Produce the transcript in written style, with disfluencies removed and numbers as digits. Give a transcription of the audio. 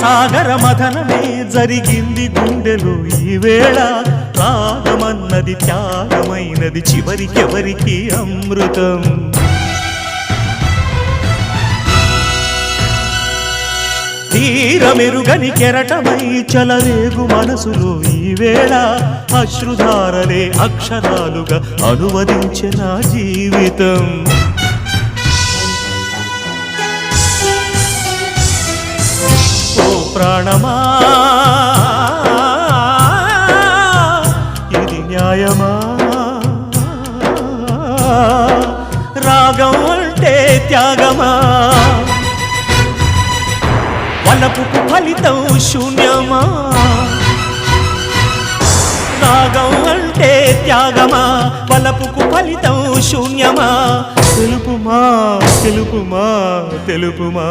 సాగర మథనమే జరిగింది గుండెలో ఈ వేళ రాగమన్నది త్యాగమైనది చివరికెవరికి అమృతం తీరమెరుగని కెరటమై చలరేగు మనసులో ఈ వేళ అశ్రుధారలే అక్షరాలుగా అనువదించే నా జీవితం ఓ ప్రాణమా ఇది న్యాయమా రాగం అంటే త్యాగమా వలపుకు ఫలితం శూన్యమా రాగం అంటే త్యాగమా వలపుకు ఫలితం శూన్యమా తెలుపుమా తెలుపుమా తెలుపుమా